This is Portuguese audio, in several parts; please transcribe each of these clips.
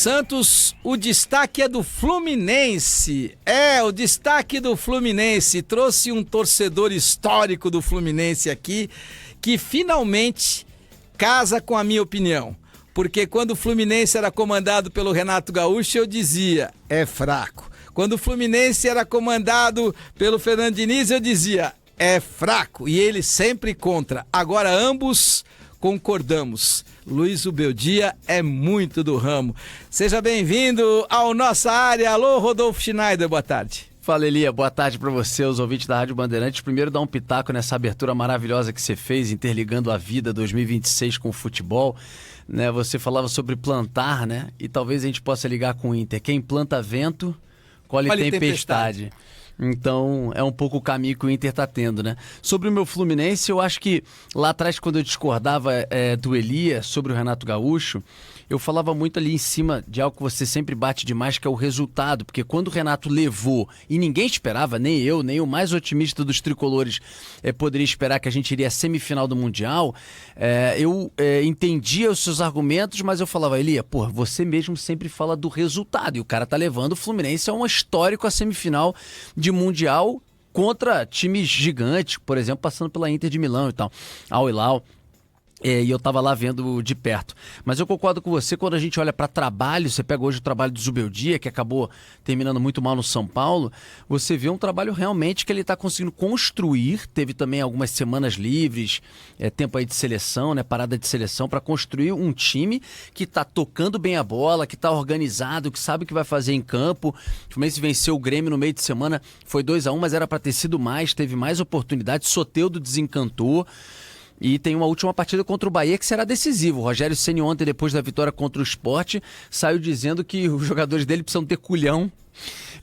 Santos, o destaque é do Fluminense. O destaque do Fluminense. Trouxe um torcedor histórico do Fluminense aqui, que finalmente casa com a minha opinião. Porque quando o Fluminense era comandado pelo Renato Gaúcho, eu dizia, é fraco. Quando o Fluminense era comandado pelo Fernando Diniz, eu dizia, é fraco. E ele sempre contra. Agora ambos concordamos. Luiz Ubeldia é muito do ramo. Seja bem-vindo ao Nossa Área. Alô, Rodolfo Schneider, boa tarde. Fala, Elia, boa tarde para você, os ouvintes da Rádio Bandeirantes. Primeiro, dar um pitaco nessa abertura maravilhosa que você fez, interligando a vida 2026 com o futebol. Né? Você falava sobre plantar, né? E talvez a gente possa ligar com o Inter. Quem planta vento, colhe tempestade. Então, é um pouco o caminho que o Inter está tendo, né? Sobre o meu Fluminense, eu acho que lá atrás, quando eu discordava do Elia sobre o Renato Gaúcho, eu falava muito ali em cima de algo que você sempre bate demais, que é o resultado. Porque quando o Renato levou, e ninguém esperava, nem eu, nem o mais otimista dos tricolores poderia esperar que a gente iria à semifinal do Mundial, eu entendia os seus argumentos, mas eu falava, Elia, você mesmo sempre fala do resultado. E o cara tá levando o Fluminense a um histórico a semifinal de Mundial contra times gigantes, por exemplo, passando pela Inter de Milão e tal, Al Hilal. E eu estava lá vendo de perto. Mas eu concordo com você, quando a gente olha para trabalho, você pega hoje o trabalho do Zubeldia, que acabou terminando muito mal no São Paulo, você vê um trabalho realmente que ele está conseguindo construir. Teve também algumas semanas livres, tempo aí de seleção, né, parada de seleção, para construir um time que está tocando bem a bola, que está organizado, que sabe o que vai fazer em campo. O Fluminense venceu o Grêmio no meio de semana, foi 2-1, mas era para ter sido mais, teve mais oportunidades, Soteldo desencantou. E tem uma última partida contra o Bahia que será decisivo. O Rogério Ceni ontem, depois da vitória contra o Sport, saiu dizendo que os jogadores dele precisam ter culhão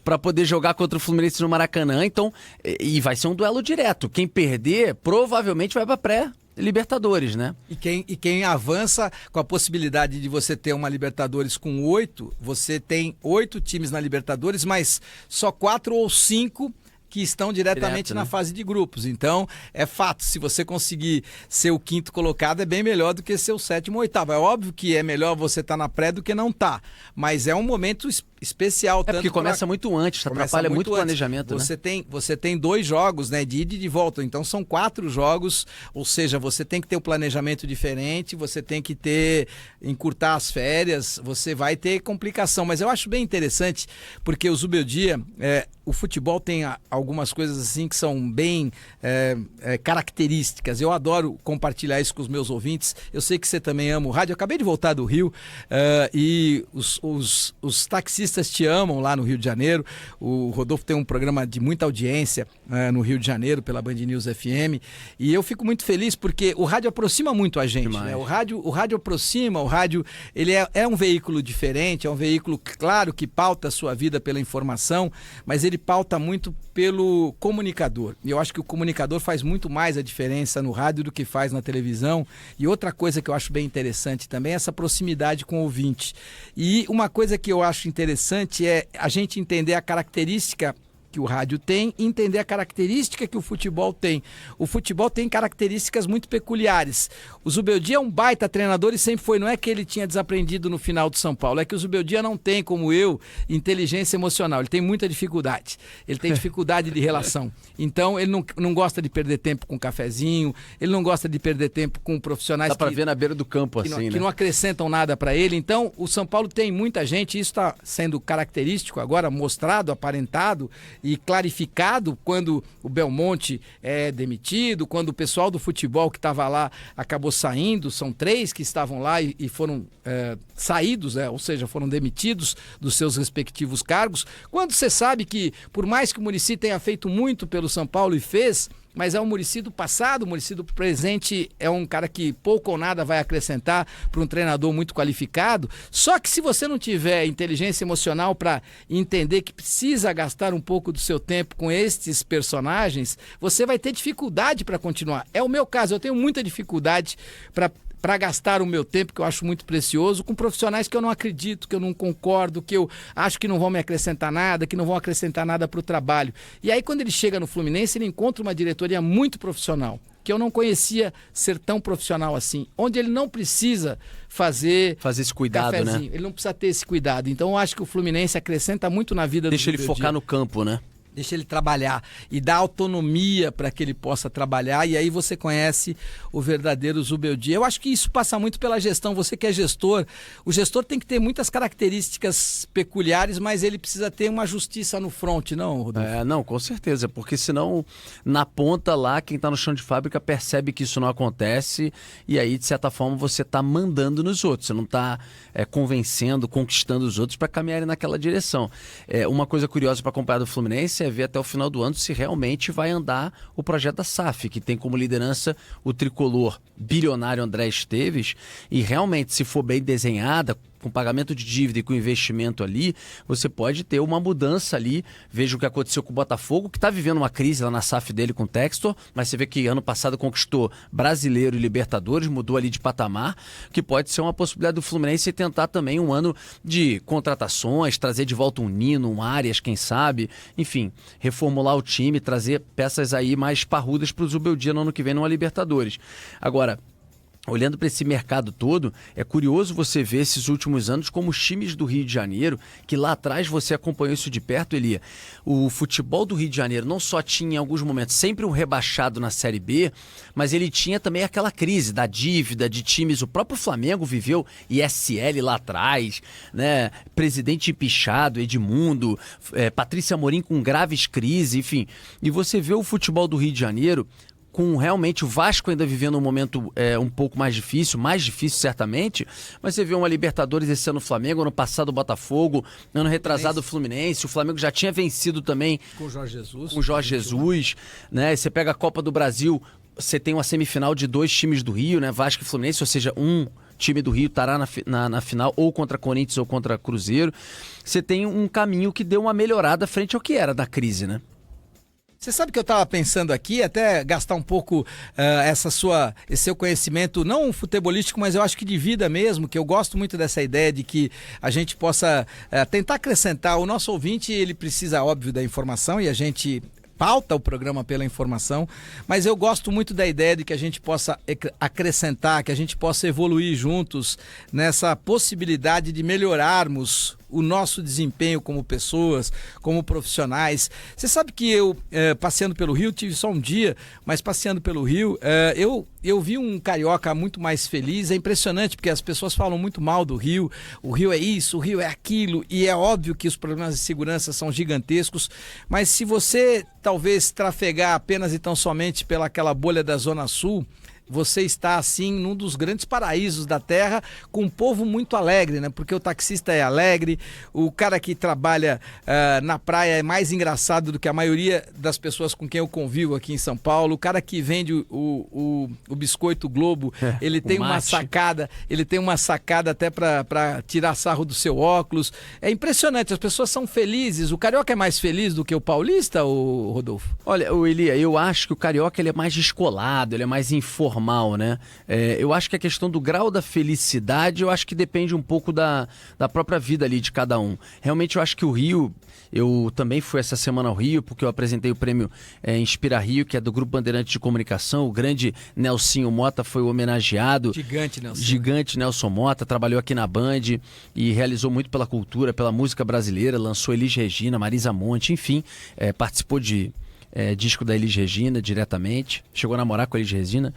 para poder jogar contra o Fluminense no Maracanã. Então, e vai ser um duelo direto. Quem perder, provavelmente vai para pré-Libertadores, né? E quem avança com a possibilidade de você ter uma Libertadores com 8, você tem 8 times na Libertadores, mas só 4 ou 5 que estão diretamente na fase de grupos. Então, é fato, se você conseguir ser o quinto colocado, é bem melhor do que ser o sétimo ou oitavo. É óbvio que é melhor você estar na pré do que não estar, mas é um momento especial. Porque começa muito antes, atrapalha muito o planejamento. Você tem 2 jogos, né, de ida e de volta, então são 4 jogos, ou seja, você tem que ter um planejamento diferente, você tem que encurtar as férias, você vai ter complicação, mas eu acho bem interessante, porque o Zubeldia, o futebol tem algumas coisas assim que são bem características. Eu adoro compartilhar isso com os meus ouvintes. Eu sei que você também ama o rádio. Eu acabei de voltar do Rio e os taxistas te amam lá no Rio de Janeiro. O Rodolfo tem um programa de muita audiência no Rio de Janeiro pela Band News FM, e eu fico muito feliz porque o rádio aproxima muito a gente, né? O rádio aproxima, o rádio ele é um veículo diferente, é um veículo, claro, que pauta a sua vida pela informação, mas ele pauta muito pelo comunicador. E eu acho que o comunicador faz muito mais a diferença no rádio do que faz na televisão. E outra coisa que eu acho bem interessante também é essa proximidade com o ouvinte. E uma coisa que eu acho interessante é a gente entender a característica que o rádio tem e entender a característica que o futebol tem. O futebol tem características muito peculiares. O Zubeldia é um baita treinador e sempre foi. Não é que ele tinha desaprendido no final do São Paulo, é que o Zubeldia não tem, como eu, inteligência emocional. Ele tem muita dificuldade. Ele tem dificuldade de relação. Então, ele não gosta de perder tempo com cafezinho, ele não gosta de perder tempo com profissionais. Dá pra ver na beira do campo assim, que não acrescentam nada para ele. Então, o São Paulo tem muita gente, isso está sendo característico agora, mostrado, aparentado e clarificado quando o Belmonte é demitido, quando o pessoal do futebol que estava lá acabou saindo. São 3 que estavam lá e foram saídos, ou seja, foram demitidos dos seus respectivos cargos. Quando você sabe que, por mais que o Muricy tenha feito muito pelo São Paulo e fez, mas é um Muricy do passado. O Muricy do presente é um cara que pouco ou nada vai acrescentar para um treinador muito qualificado. Só que se você não tiver inteligência emocional para entender que precisa gastar um pouco do seu tempo com estes personagens, você vai ter dificuldade para continuar. É o meu caso, eu tenho muita dificuldade para gastar o meu tempo, que eu acho muito precioso, com profissionais que eu não acredito, que eu não concordo, que eu acho que não vão me acrescentar nada, que não vão acrescentar nada para o trabalho. E aí, quando ele chega no Fluminense, ele encontra uma diretoria muito profissional, que eu não conhecia ser tão profissional assim, onde ele não precisa fazer esse cuidado, cafezinho, né? ele não precisa ter esse cuidado. Então eu acho que o Fluminense acrescenta muito na vida do Deixa ele focar no campo, né? Deixa ele trabalhar e dá autonomia para que ele possa trabalhar, e aí você conhece o verdadeiro Zubeldia. Eu acho que isso passa muito pela gestão. Você que é gestor, o gestor tem que ter muitas características peculiares, mas ele precisa ter uma justiça no front, não, Rodolfo? Não, com certeza, porque senão na ponta lá, quem está no chão de fábrica percebe que isso não acontece, e aí de certa forma você está mandando nos outros, você não está convencendo, conquistando os outros para caminharem naquela direção. Uma coisa curiosa para acompanhar do Fluminense é ver até o final do ano se realmente vai andar o projeto da SAF, que tem como liderança o tricolor bilionário André Esteves, e realmente, se for bem desenhada, com pagamento de dívida e com investimento ali, você pode ter uma mudança ali. Veja o que aconteceu com o Botafogo, que está vivendo uma crise lá na SAF dele com o Textor, mas você vê que ano passado conquistou Brasileiro e Libertadores, mudou ali de patamar, que pode ser uma possibilidade do Fluminense tentar também um ano de contratações, trazer de volta um Nino, um Arias, quem sabe, enfim, reformular o time, trazer peças aí mais parrudas para o Zubeldia no ano que vem numa Libertadores. Agora, olhando para esse mercado todo, é curioso você ver esses últimos anos como os times do Rio de Janeiro, que lá atrás você acompanhou isso de perto, Elia. O futebol do Rio de Janeiro não só tinha em alguns momentos sempre um rebaixado na Série B, mas ele tinha também aquela crise da dívida de times. O próprio Flamengo viveu ISL lá atrás, né? Presidente empichado, Edmundo, Patrícia Amorim com graves crises, enfim. E você vê o futebol do Rio de Janeiro com realmente o Vasco ainda vivendo um momento um pouco mais difícil certamente, mas você vê uma Libertadores esse ano o Flamengo, ano passado o Botafogo, ano retrasado o Fluminense, o Flamengo já tinha vencido também com o Jorge Jesus. Com o Jorge Jesus, né? Você pega a Copa do Brasil, você tem uma semifinal de 2 times do Rio, né? Vasco e Fluminense, ou seja, um time do Rio estará na final ou contra Corinthians ou contra Cruzeiro. Você tem um caminho que deu uma melhorada frente ao que era da crise, né? Você sabe que eu estava pensando aqui, até gastar um pouco esse seu conhecimento, não futebolístico, mas eu acho que de vida mesmo, que eu gosto muito dessa ideia de que a gente possa tentar acrescentar. O nosso ouvinte, ele precisa, óbvio, da informação, e a gente pauta o programa pela informação, mas eu gosto muito da ideia de que a gente possa acrescentar, que a gente possa evoluir juntos nessa possibilidade de melhorarmos o nosso desempenho como pessoas, como profissionais. Você sabe que eu, passeando pelo Rio, tive só um dia, mas passeando pelo Rio, eu vi um carioca muito mais feliz. É impressionante, porque as pessoas falam muito mal do Rio. O Rio é isso, o Rio é aquilo, e é óbvio que os problemas de segurança são gigantescos, mas se você talvez trafegar apenas e tão somente pelaquela bolha da Zona Sul, você está, assim, num dos grandes paraísos da terra, com um povo muito alegre, né? Porque o taxista é alegre, o cara que trabalha na praia é mais engraçado do que a maioria das pessoas com quem eu convivo aqui em São Paulo. O cara que vende o biscoito Globo, ele tem uma sacada até para tirar sarro do seu óculos. É impressionante, as pessoas são felizes. O carioca é mais feliz do que o paulista, o Rodolfo? Olha, Elia, eu acho que o carioca ele é mais descolado, ele é mais informal, né? Eu acho que a questão do grau da felicidade, eu acho que depende um pouco da própria vida ali de cada um. Realmente eu acho que o Rio, eu também fui essa semana ao Rio, porque eu apresentei o prêmio Inspira Rio, que é do Grupo Bandeirante de Comunicação. O grande Nelsinho Mota foi o homenageado. Gigante Nelson Mota, trabalhou aqui na Band e realizou muito pela cultura, pela música brasileira, lançou Elis Regina, Marisa Monte, enfim, participou de disco da Elis Regina diretamente, chegou a namorar com a Elis Regina,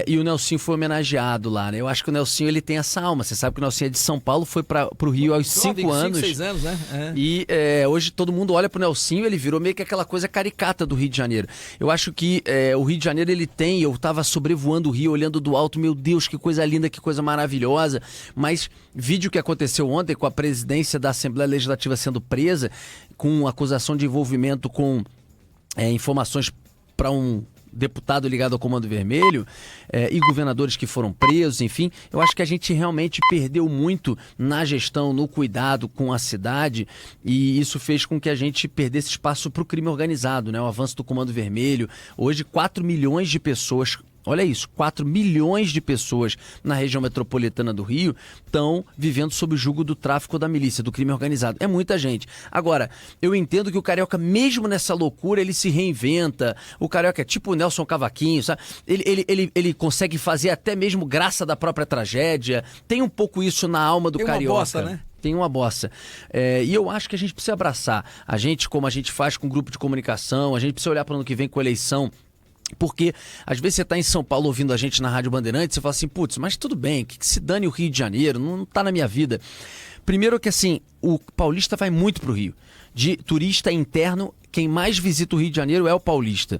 e o Nelsinho foi homenageado lá, né? Eu acho que o Nelsinho ele tem essa alma. Você sabe que o Nelsinho é de São Paulo, foi pro Rio aos 5 anos. 6 anos, né? E hoje todo mundo olha pro Nelsinho, ele virou meio que aquela coisa caricata do Rio de Janeiro. Eu acho que o Rio de Janeiro eu tava sobrevoando o Rio, olhando do alto, meu Deus, que coisa linda, que coisa maravilhosa, mas vídeo que aconteceu ontem com a presidência da Assembleia Legislativa sendo presa, com acusação de envolvimento com informações para um deputado ligado ao Comando Vermelho, e governadores que foram presos, enfim. Eu acho que a gente realmente perdeu muito na gestão, no cuidado com a cidade, e isso fez com que a gente perdesse espaço para o crime organizado, né? O avanço do Comando Vermelho. Hoje, 4 milhões de pessoas Olha isso, 4 milhões de pessoas na região metropolitana do Rio estão vivendo sob o jugo do tráfico da milícia, do crime organizado. É muita gente. Agora, eu entendo que o carioca, mesmo nessa loucura, ele se reinventa. O carioca é tipo o Nelson Cavaquinho, sabe? Ele consegue fazer até mesmo graça da própria tragédia. Tem um pouco isso na alma do carioca. Tem uma bossa, né? Tem uma bossa. E eu acho que a gente precisa abraçar. A gente, como a gente faz com o grupo de comunicação, a gente precisa olhar para o ano que vem com a eleição. Porque às vezes você está em São Paulo ouvindo a gente na Rádio Bandeirantes, você fala assim, putz, mas tudo bem, que se dane o Rio de Janeiro, não está na minha vida. Primeiro que assim, o paulista vai muito pro Rio. De turista interno, quem mais visita o Rio de Janeiro é o paulista.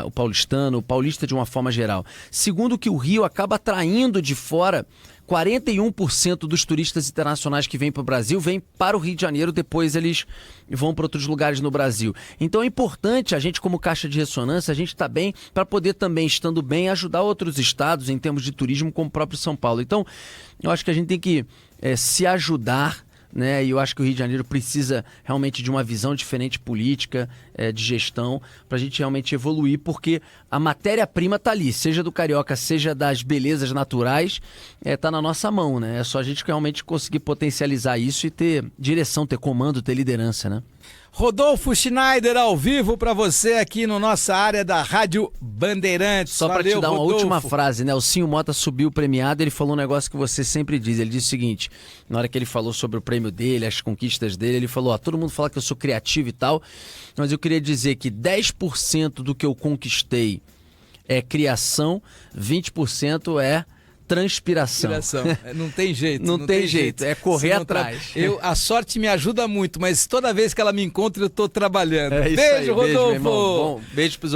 O paulistano, o paulista de uma forma geral. Segundo que o Rio acaba atraindo de fora 41% dos turistas internacionais que vêm para o Brasil vêm para o Rio de Janeiro, depois eles vão para outros lugares no Brasil. Então é importante a gente, como caixa de ressonância, a gente está bem para poder também, estando bem, ajudar outros estados em termos de turismo, como o próprio São Paulo. Então, eu acho que a gente tem que se ajudar, né? E eu acho que o Rio de Janeiro precisa realmente de uma visão diferente política, de gestão, para a gente realmente evoluir, porque a matéria-prima está ali, seja do carioca, seja das belezas naturais, está na nossa mão, né? É só a gente realmente conseguir potencializar isso e ter direção, ter comando, ter liderança, né? Rodolfo Schneider ao vivo para você aqui no nossa área da Rádio Bandeirantes. Só para te dar uma Rodolfo. última frase, né? O Cinho Mota subiu premiado, ele falou um negócio que você sempre diz. Ele disse o seguinte, na hora que ele falou sobre o prêmio dele, as conquistas dele, ele falou, todo mundo fala que eu sou criativo e tal, mas eu queria dizer que 10% do que eu conquistei é criação, 20% é transpiração. Não tem jeito. Não tem jeito. É correr atrás. A sorte me ajuda muito, mas toda vez que ela me encontra eu tô trabalhando. Beijo, Rodolfo. Beijo, meu irmão. Beijo pros ouvintes.